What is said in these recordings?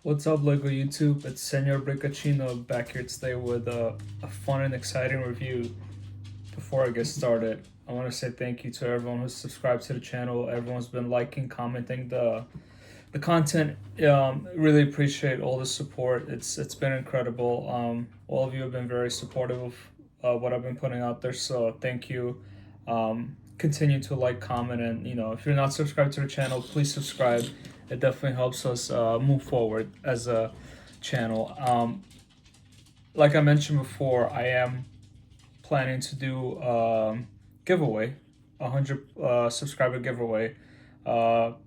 What's up, Lego YouTube? It's Senor Briccacino back here today with a fun and exciting review. Before I get started, I want to say thank you to everyone who's subscribed to the channel. Everyone's been liking, commenting the content. Really appreciate all the support. It's been incredible. All of you have been very supportive of what I've been putting out there. So thank you. Continue to like, comment, and if you're not subscribed to the channel, please subscribe. It definitely helps us move forward as a channel. Like I mentioned before, I am planning to do giveaway, 100 subscriber giveaway. So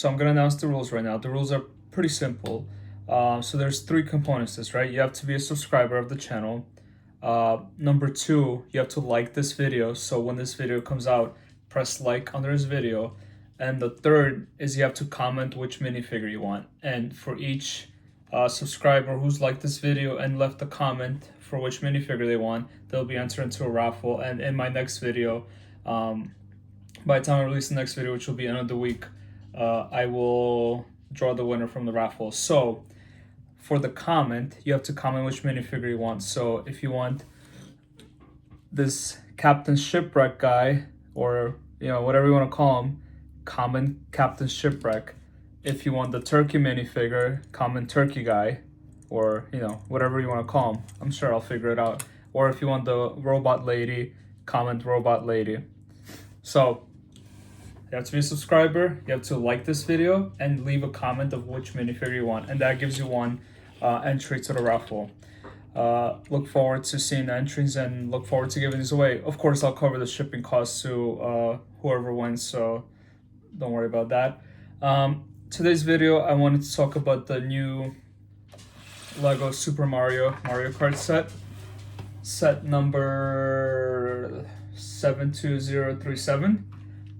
I'm gonna announce the rules right now. The rules are pretty simple. So there's three components to this, right? You have to be a subscriber of the channel. Number two, you have to like this video. So when this video comes out, press like under this video. And the third is you have to comment which minifigure you want. And for each subscriber who's liked this video and left a comment for which minifigure they want, they'll be entered into a raffle. And in my next video, by the time I release the next video, which will be end of the week, I will draw the winner from the raffle. So for the comment, you have to comment which minifigure you want. So if you want this Captain Shipwreck guy, or whatever you want to call him, comment Captain Shipwreck. If you want the turkey minifigure, comment Turkey Guy, or whatever you want to call him. I'm sure I'll figure it out. Or if you want the Robot Lady, comment Robot Lady. So you have to be a subscriber, you have to like this video, and leave a comment of which minifigure you want, and that gives you one entry to the raffle. Look forward to seeing the entries and look forward to giving these away. Of course, I'll cover the shipping costs to whoever wins, so don't worry about that. Today's video, I wanted to talk about the new Lego Super Mario Kart set number 72037.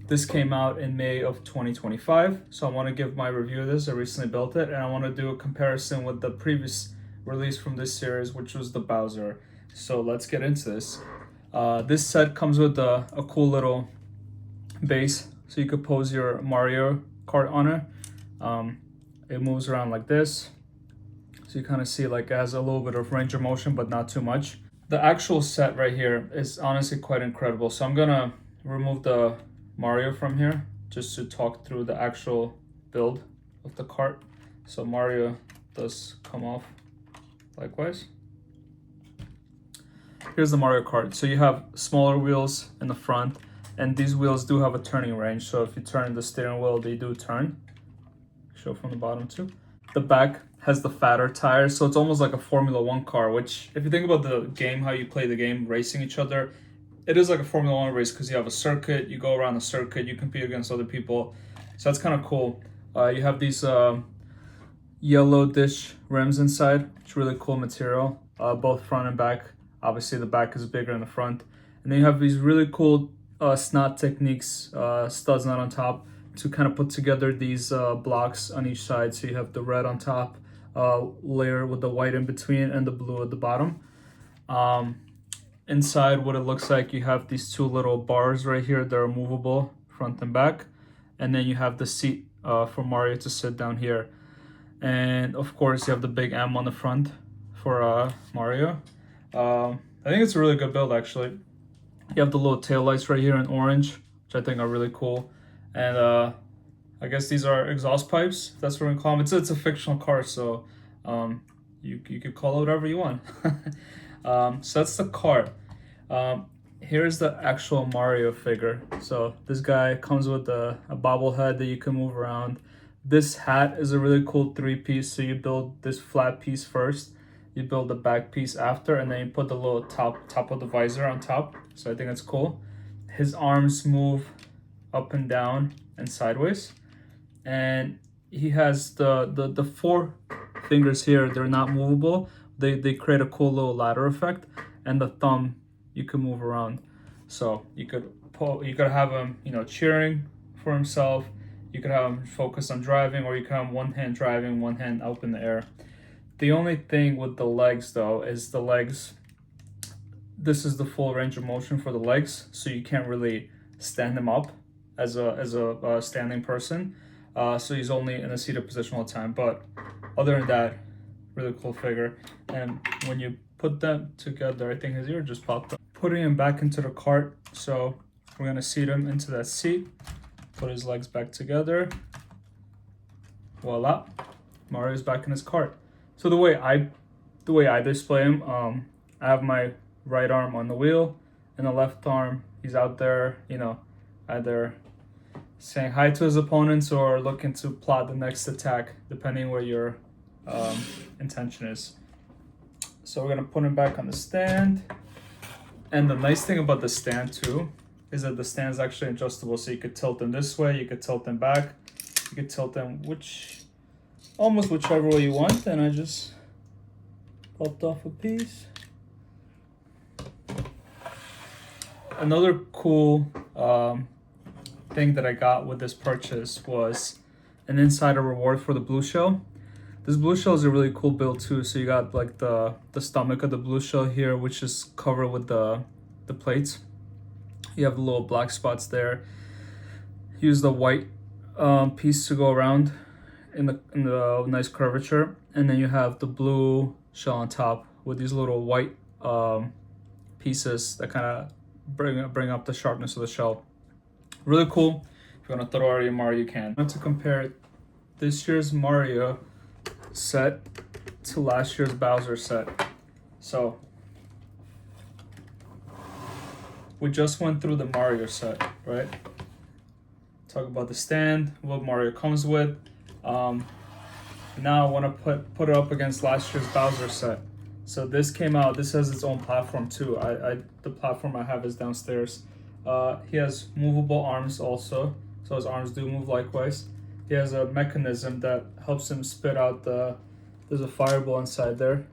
This came out in May of 2025, so I want to give my review of this. I recently built it, and I want to do a comparison with the previous release from this series, which was the Bowser. So let's get into this. This set comes with a cool little base, so you could pose your Mario Kart on it. It moves around like this, so you kind of see like it has a little bit of range of motion, but not too much. The actual set right here is honestly quite incredible. So I'm gonna remove the Mario from here just to talk through the actual build of the cart. So Mario does come off likewise. Here's the Mario Kart. So you have smaller wheels in the front, and these wheels do have a turning range. So if you turn the steering wheel, they do turn. Show from the bottom too. The back has the fatter tires, so it's almost like a Formula One car, which if you think about the game, how you play the game, racing each other, it is like a Formula One race because you have a circuit, you go around the circuit, you compete against other people. So that's kind of cool. You have these yellow dish rims inside. It's really cool material, both front and back. Obviously the back is bigger than the front. And then you have these really cool snot techniques, studs not on top, to kind of put together these blocks on each side. So you have the red on top, layer with the white in between, and the blue at the bottom. Inside, what it looks like, you have these two little bars right here that are movable, front and back. And then you have the seat for Mario to sit down here. And of course, you have the big M on the front for Mario. I think it's a really good build, actually. You have the little tail lights right here in orange, which I think are really cool. And I guess these are exhaust pipes, if that's what we call them. It's a fictional car, so you could call it whatever you want. So that's the cart. Here's the actual Mario figure. So this guy comes with a bobblehead that you can move around. This hat is a really cool three-piece. So you build this flat piece first, you build the back piece after, and then you put the little top of the visor on top. So I think that's cool. His arms move up and down and sideways, and he has the four fingers here. They're not movable. They create a cool little ladder effect, and the thumb you can move around. So you could have him cheering for himself. You could have him focus on driving, or you could have one hand driving, one hand up in the air. The only thing with the legs though is the legs. This is the full range of motion for the legs, so you can't really stand him up as a standing person. So he's only in a seated position all the time. But other than that, really cool figure. And when you put them together, I think his ear just popped up. Putting him back into the cart, so we're gonna seat him into that seat, put his legs back together. Voila, Mario's back in his cart. So the way I display him, I have my right arm on the wheel, and the left arm, he's out there, you know, either saying hi to his opponents or looking to plot the next attack, depending what your intention is. So we're gonna put him back on the stand. And the nice thing about the stand too is that the stand's actually adjustable, so you could tilt them this way, you could tilt them back, you could tilt them almost whichever way you want. And I just popped off a piece. Another cool thing that I got with this purchase was an insider reward for the blue shell. This blue shell is a really cool build too. So you got like the stomach of the blue shell here, which is covered with the plates. You have the little black spots there. Use the white piece to go around in the nice curvature, and then you have the blue shell on top with these little white pieces that kind of bring up the sharpness of the shell. Really cool. If you want to throw out your Mario, you can. I want to compare this year's Mario set to last year's Bowser set. So we just went through the Mario set, right? Talk about the stand, what Mario comes with. Now I want to put it up against last year's Bowser set. So this came out. This has its own platform too. The platform I have is downstairs. He has movable arms also, so his arms do move likewise. He has a mechanism that helps him spit out there's a fireball inside there.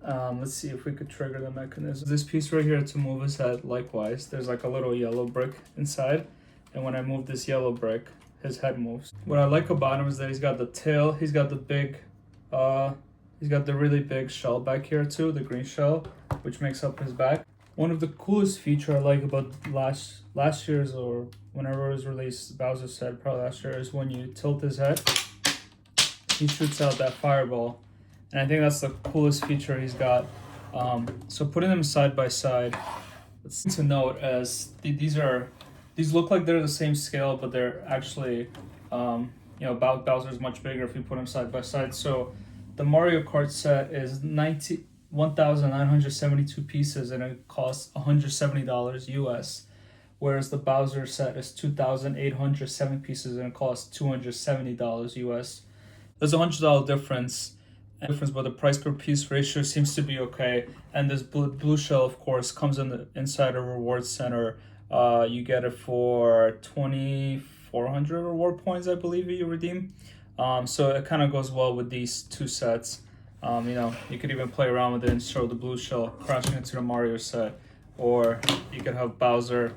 Let's see if we could trigger the mechanism. This piece right here to move his head likewise. There's like a little yellow brick inside, and when I move this yellow brick, his head moves. What I like about him is that he's got the tail, he's got the really big shell back here too, the green shell, which makes up his back. One of the coolest feature I like about last year's, or whenever it was released, Bowser set, probably last year, is when you tilt his head, he shoots out that fireball. And I think that's the coolest feature he's got. So putting them side by side, it's to note as these look like they're the same scale, but they're actually, Bowser's much bigger if you put them side by side. So the Mario Kart set is 1,972 pieces, and it costs $170 US. Whereas the Bowser set is 2,807 pieces, and it costs $270 US. There's $100 difference, but the price per piece ratio seems to be okay. And this blue shell, of course, comes in the inside a reward center. You get it for 2,400 reward points, I believe, you redeem. So it kind of goes well with these two sets. You could even play around with it and show the blue shell crashing into the Mario set, or you could have Bowser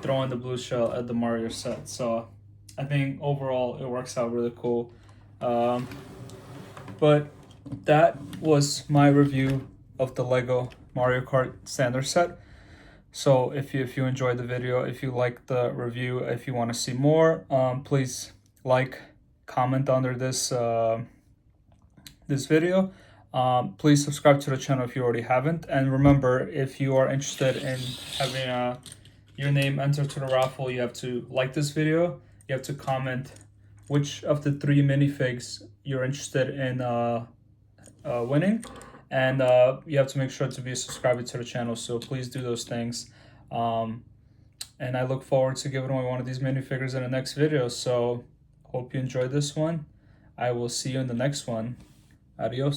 throwing the blue shell at the Mario set. So I think overall it works out really cool. But that was my review of the Lego Mario Kart standard set. So if you enjoyed the video, if you liked the review, if you want to see more, please comment under this video. Please subscribe to the channel if you already haven't. And remember, if you are interested in having your name entered to the raffle, you have to like this video. You have to comment which of the 3 minifigs you're interested in winning. And you have to make sure to be a subscriber to the channel. So please do those things. And I look forward to giving away one of these minifigures in the next video. So hope you enjoyed this one. I will see you in the next one. Adios.